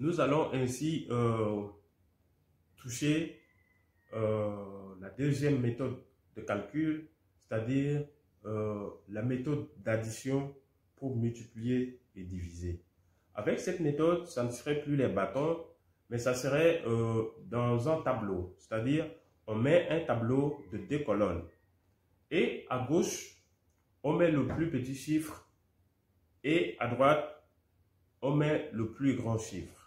Nous allons ainsi toucher la deuxième méthode de calcul, c'est-à-dire la méthode d'addition pour multiplier et diviser. Avec cette méthode, ça ne serait plus les bâtons, mais ça serait dans un tableau, c'est-à-dire on met un tableau de 2 colonnes et à gauche, on met le plus petit chiffre et à droite, on met le plus grand chiffre.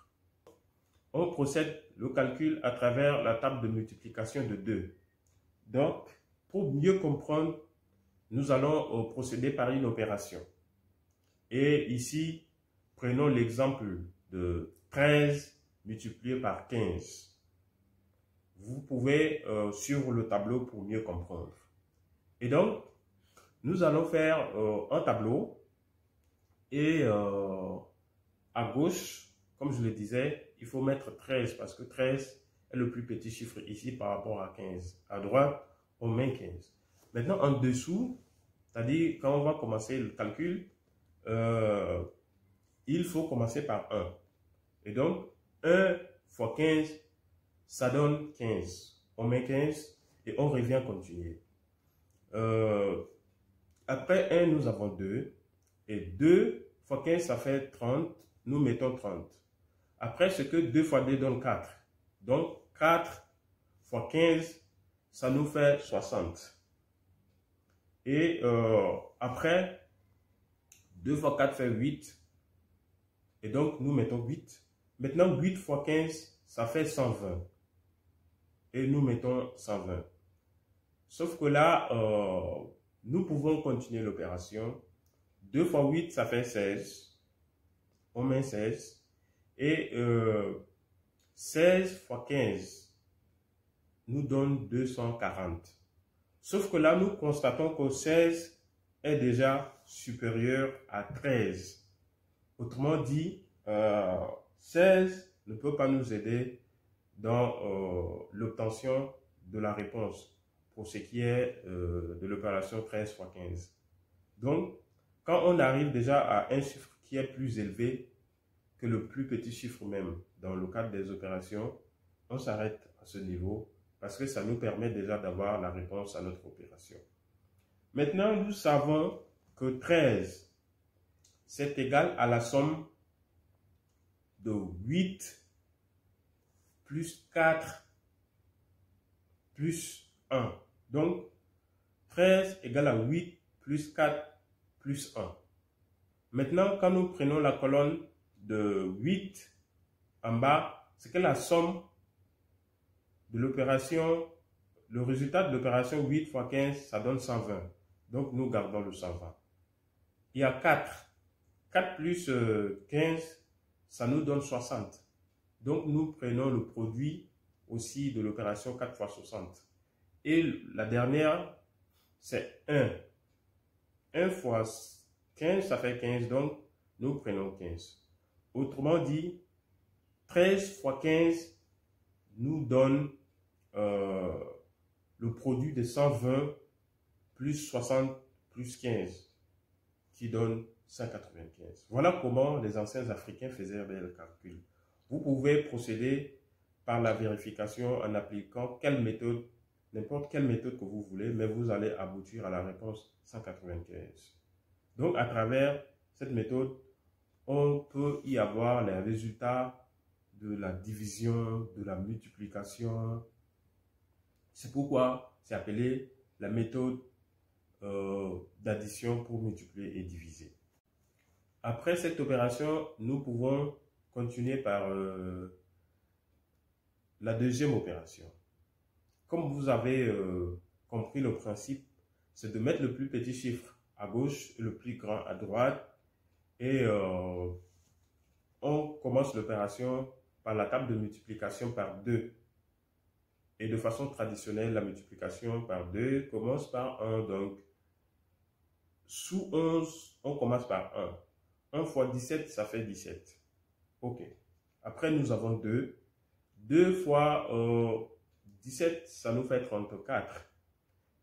On procède le calcul à travers la table de multiplication de 2. Donc, pour mieux comprendre, nous allons procéder par une opération. Et ici, prenons l'exemple de 13 multiplié par 15. Vous pouvez suivre le tableau pour mieux comprendre. Et donc, nous allons faire un tableau et à gauche, comme je le disais, il faut mettre 13 parce que 13 est le plus petit chiffre ici par rapport à 15. À droite, on met 15. Maintenant, en dessous, c'est-à-dire quand on va commencer le calcul, il faut commencer par 1. Et donc, 1 fois 15, ça donne 15. On met 15 et on revient continuer. Après 1, nous avons 2. Et 2 fois 15, ça fait 30. Nous mettons 30. Après, ce que 2 fois 2 donne 4. Donc, 4 fois 15, ça nous fait 60. Et après, 2 fois 4 fait 8. Et donc, nous mettons 8. Maintenant, 8 fois 15, ça fait 120. Et nous mettons 120. Sauf que là, nous pouvons continuer l'opération. 2 fois 8, ça fait 16. On met 16. Et 16 fois 15 nous donne 240. Sauf que là, nous constatons que 16 est déjà supérieur à 13. Autrement dit, 16 ne peut pas nous aider dans l'obtention de la réponse pour ce qui est de l'opération 13 fois 15. Donc, quand on arrive déjà à un chiffre qui est plus élevé que le plus petit chiffre même dans le cadre des opérations, on s'arrête à ce niveau parce que ça nous permet déjà d'avoir la réponse à notre opération. Maintenant, nous savons que 13, c'est égal à la somme de 8 plus 4 plus 1. Donc, 13 égale à 8 plus 4 plus 1. Maintenant, quand nous prenons la colonne de 8 en bas, c'est que la somme de l'opération, le résultat de l'opération 8 fois 15, ça donne 120. Donc, nous gardons le 120. Il y a 4. 4 plus 15, ça nous donne 60. Donc, nous prenons le produit aussi de l'opération 4 fois 60. Et la dernière, c'est 1. 1 fois 15, ça fait 15. Donc, nous prenons 15. Autrement dit, 13 fois 15 nous donne le produit de 120 plus 60 plus 15 qui donne 195. Voilà comment les anciens Africains faisaient le calcul. Vous pouvez procéder par la vérification en appliquant quelle méthode, n'importe quelle méthode que vous voulez, mais vous allez aboutir à la réponse 195. Donc, à travers cette méthode, on peut y avoir les résultats de la division, de la multiplication. C'est pourquoi c'est appelé la méthode d'addition pour multiplier et diviser. Après cette opération, nous pouvons continuer par la deuxième opération. Comme vous avez compris le principe, c'est de mettre le plus petit chiffre à gauche et le plus grand à droite. Et on commence l'opération par la table de multiplication par 2. Et de façon traditionnelle, la multiplication par 2 commence par 1. Donc, sous 11, on commence par 1. 1 fois 17, ça fait 17. OK. Après, nous avons 2. 2 fois 17, ça nous fait 34.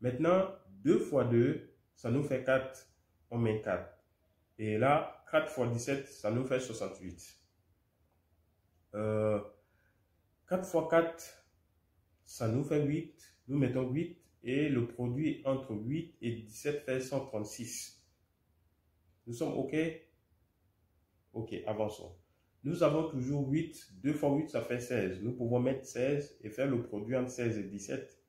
Maintenant, 2 fois 2, ça nous fait 4. On met 4. Et là, 4 fois 17, ça nous fait 68. 4 fois 4, ça nous fait 8. Nous mettons 8 et le produit entre 8 et 17 fait 136. Nous sommes OK? OK, avançons. Nous avons toujours 8. 2 fois 8, ça fait 16. Nous pouvons mettre 16 et faire le produit entre 16 et 17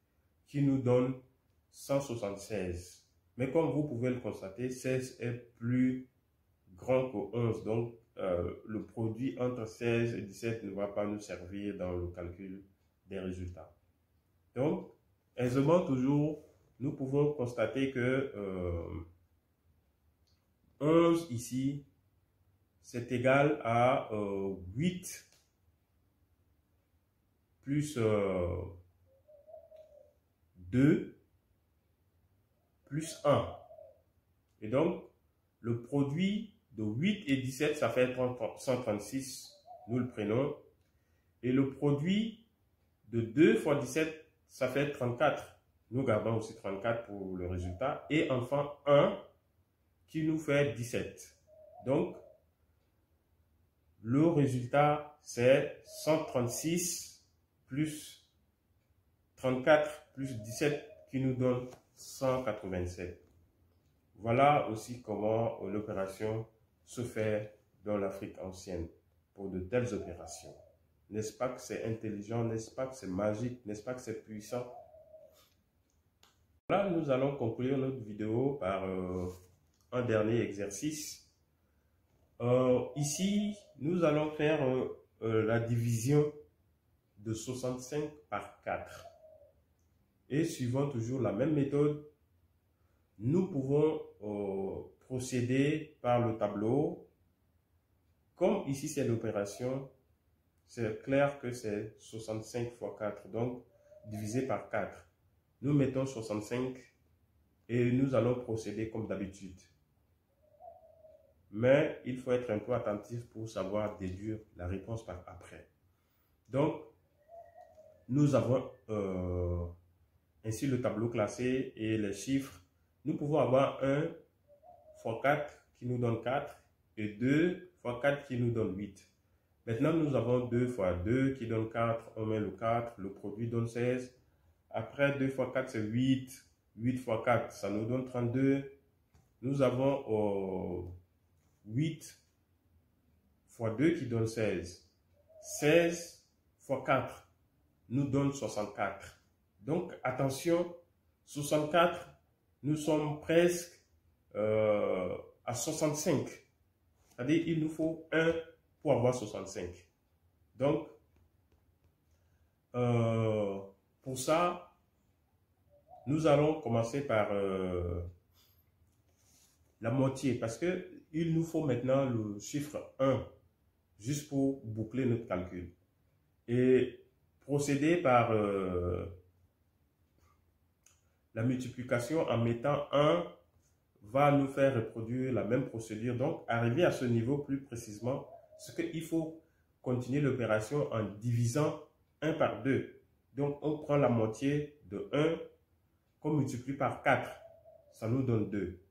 qui nous donne 176. Mais comme vous pouvez le constater, 16 est plus grand que 11. Donc, le produit entre 16 et 17 ne va pas nous servir dans le calcul des résultats. Donc, aisément toujours, nous pouvons constater que 11 ici, c'est égal à 8 plus 2 plus 1. Et donc, le produit de 8 et 17, ça fait 136. Nous le prenons. Et le produit de 2 fois 17, ça fait 34. Nous gardons aussi 34 pour le résultat. Et enfin, 1 qui nous fait 17. Donc, le résultat, c'est 136 plus 34 plus 17 qui nous donne 187. Voilà aussi comment l'opération se fait dans l'Afrique ancienne pour de telles opérations. N'est-ce pas que c'est intelligent? N'est-ce pas que c'est magique? N'est-ce pas que c'est puissant? Là, nous allons conclure notre vidéo par un dernier exercice. Ici, nous allons faire la division de 65 par 4. Et suivant toujours la même méthode, nous pouvons procéder par le tableau. Comme ici c'est l'opération, c'est clair que c'est 65 fois 4, donc divisé par 4. Nous mettons 65 et nous allons procéder comme d'habitude. Mais il faut être un peu attentif pour savoir déduire la réponse par après. Donc, nous avons ainsi le tableau classé et les chiffres. Nous pouvons avoir 1 fois 4 qui nous donne 4 et 2 fois 4 qui nous donne 8. Maintenant, nous avons 2 fois 2 qui donne 4. On met le 4, le produit donne 16. Après, 2 fois 4, c'est 8. 8 fois 4, ça nous donne 32. Nous avons 8 fois 2 qui donne 16. 16 fois 4 nous donne 64. Donc, attention, 64, nous sommes presque à 65. C'est-à-dire, il nous faut 1 pour avoir 65. Donc, pour ça, nous allons commencer par la moitié parce que il nous faut maintenant le chiffre 1 juste pour boucler notre calcul. Et procéder par la multiplication en mettant 1 va nous faire reproduire la même procédure. Donc, arriver à ce niveau plus précisément, c'est qu'il faut continuer l'opération en divisant 1 par 2. Donc, on prend la moitié de 1 qu'on multiplie par 4. Ça nous donne 2.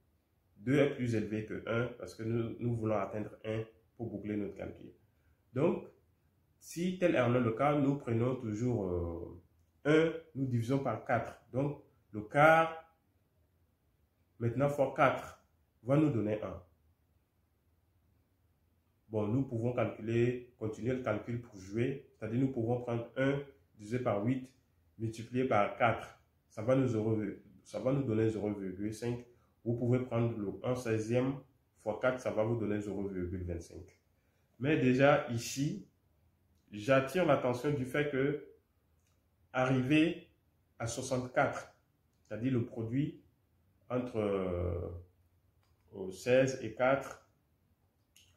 2 est plus élevé que 1 parce que nous voulons atteindre 1 pour boucler notre calcul. Donc, si tel est le cas, nous prenons toujours 1, nous divisons par 4. Donc, le quart, maintenant fois 4, va nous donner 1. Bon, nous pouvons continuer le calcul pour jouer. C'est-à-dire, nous pouvons prendre 1 divisé par 8, multiplié par 4. Ça va nous donner 0,5. Vous pouvez prendre le 1/16e fois 4, ça va vous donner 0,25. Mais déjà, ici, j'attire l'attention du fait que arriver à 64, c'est-à-dire le produit entre 16 et 4,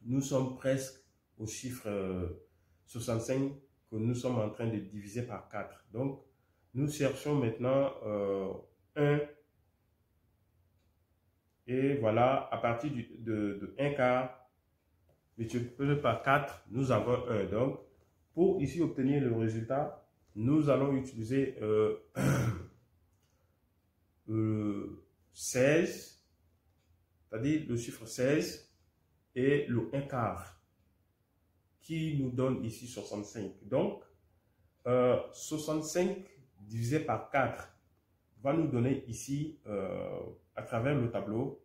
nous sommes presque au chiffre 65 que nous sommes en train de diviser par 4. Donc, nous cherchons maintenant 1. Et voilà, à partir de 1 quart multiplié par 4, nous avons 1. Donc, pour ici obtenir le résultat, nous allons utiliser 16, c'est-à-dire le chiffre 16 et le 1 quart qui nous donne ici 65. Donc, 65 divisé par 4 va nous donner ici, à travers le tableau,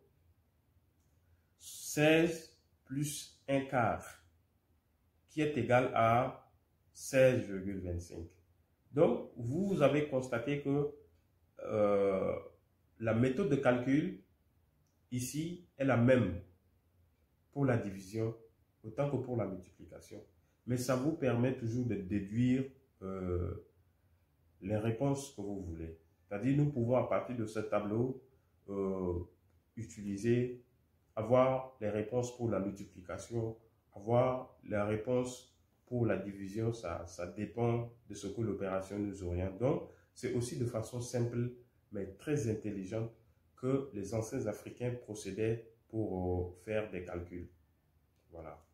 16 plus 1 quart, qui est égal à 16,25. Donc, vous avez constaté que la méthode de calcul ici est la même pour la division autant que pour la multiplication. Mais ça vous permet toujours de déduire les réponses que vous voulez. C'est-à-dire, nous pouvons à partir de ce tableau avoir les réponses pour la multiplication, avoir la réponse pour la division, ça dépend de ce que l'opération nous oriente. Donc, c'est aussi de façon simple, mais très intelligente, que les anciens Africains procédaient pour faire des calculs. Voilà.